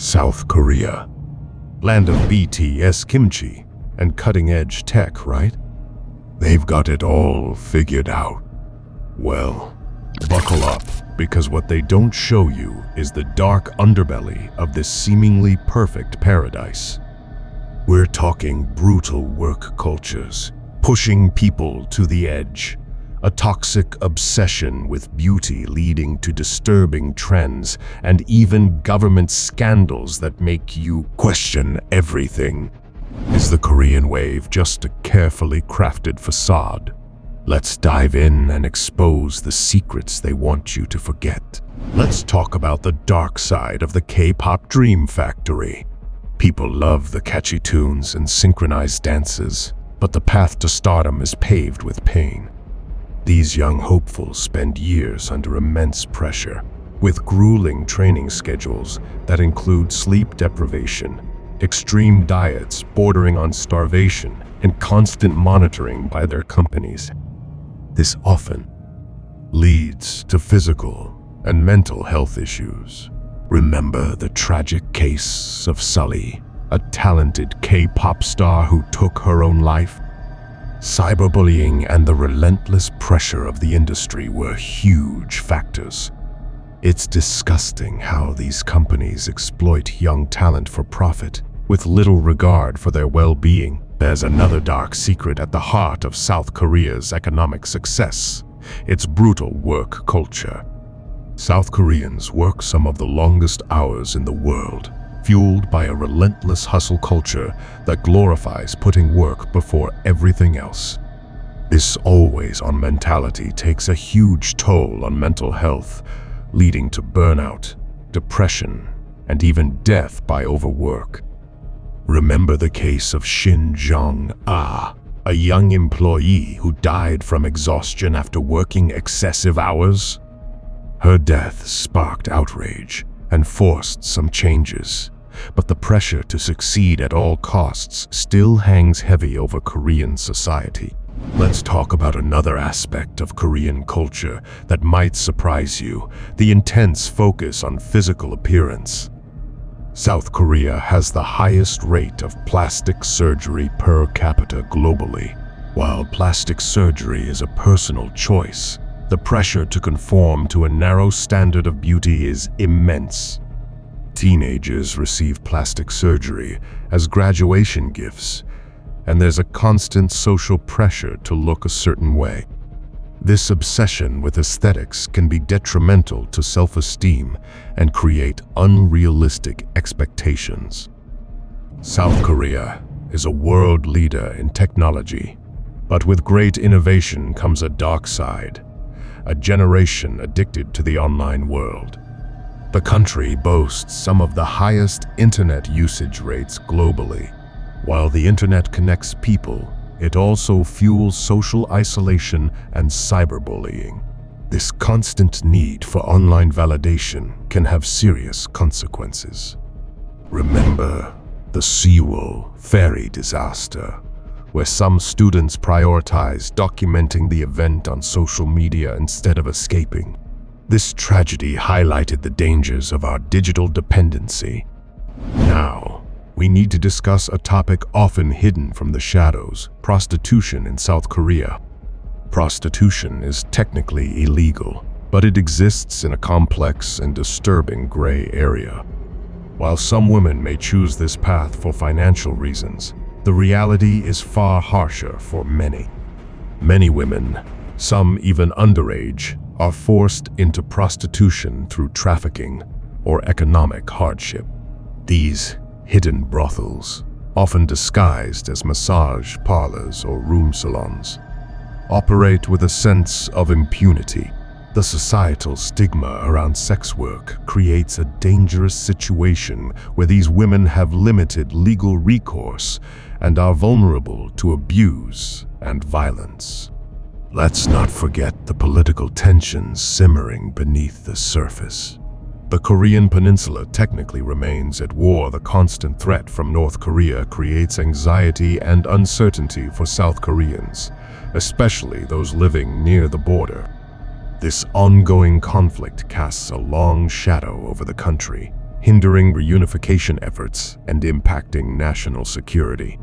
South Korea. Land of BTS kimchi and cutting-edge tech, right? They've got it all figured out. Well, buckle up, because what they don't show you is the dark underbelly of this seemingly perfect paradise. We're talking brutal work cultures, pushing people to the edge, a toxic obsession with beauty leading to disturbing trends, and even government scandals that make you question everything. Is the Korean wave just a carefully crafted facade? Let's dive in and expose the secrets they want you to forget. Let's talk about the dark side of the K-pop dream factory. People love the catchy tunes and synchronized dances, but the path to stardom is paved with pain. These young hopefuls spend years under immense pressure, with grueling training schedules that include sleep deprivation, extreme diets bordering on starvation, and constant monitoring by their companies. This often leads to physical and mental health issues. Remember the tragic case of Sully, a talented K-pop star who took her own life? Cyberbullying and the relentless pressure of the industry were huge factors. It's disgusting how these companies exploit young talent for profit, with little regard for their well-being. There's another dark secret at the heart of South Korea's economic success: its brutal work culture. South Koreans work some of the longest hours in the world, fueled by a relentless hustle culture that glorifies putting work before everything else. This always-on mentality takes a huge toll on mental health, leading to burnout, depression, and even death by overwork. Remember the case of Shin Jong-ah, a young employee who died from exhaustion after working excessive hours? Her death sparked outrage and forced some changes, but the pressure to succeed at all costs still hangs heavy over Korean society. Let's talk about another aspect of Korean culture that might surprise you: the intense focus on physical appearance. South Korea has the highest rate of plastic surgery per capita globally. While plastic surgery is a personal choice, the pressure to conform to a narrow standard of beauty is immense. Teenagers receive plastic surgery as graduation gifts, and there's a constant social pressure to look a certain way. This obsession with aesthetics can be detrimental to self-esteem and create unrealistic expectations. South Korea is a world leader in technology, but with great innovation comes a dark side: a generation addicted to the online world. The country boasts some of the highest internet usage rates globally. While the internet connects people, it also fuels social isolation and cyberbullying. This constant need for online validation can have serious consequences. Remember the Seoul ferry disaster, where some students prioritized documenting the event on social media instead of escaping. This tragedy highlighted the dangers of our digital dependency. Now, we need to discuss a topic often hidden from the shadows: prostitution in South Korea. Prostitution is technically illegal, but it exists in a complex and disturbing gray area. While some women may choose this path for financial reasons, the reality is far harsher for many. Many women, some even underage, are forced into prostitution through trafficking or economic hardship. These hidden brothels, often disguised as massage parlors or room salons, operate with a sense of impunity. The societal stigma around sex work creates a dangerous situation where these women have limited legal recourse and are vulnerable to abuse and violence. Let's not forget the political tensions simmering beneath the surface. The Korean peninsula technically remains at war. The constant threat from North Korea creates anxiety and uncertainty for South Koreans, especially those living near the border. This ongoing conflict casts a long shadow over the country, hindering reunification efforts and impacting national security.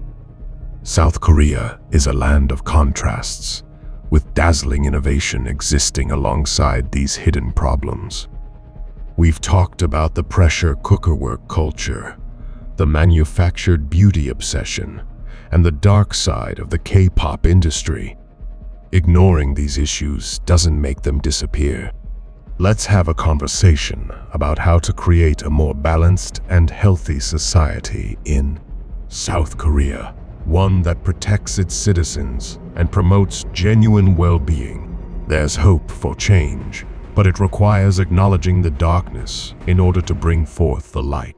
South Korea is a land of contrasts, with dazzling innovation existing alongside these hidden problems. We've talked about the pressure cooker work culture, the manufactured beauty obsession, and the dark side of the K-pop industry. Ignoring these issues doesn't make them disappear. Let's have a conversation about how to create a more balanced and healthy society in South Korea, one that protects its citizens and promotes genuine well-being. There's hope for change, but it requires acknowledging the darkness in order to bring forth the light.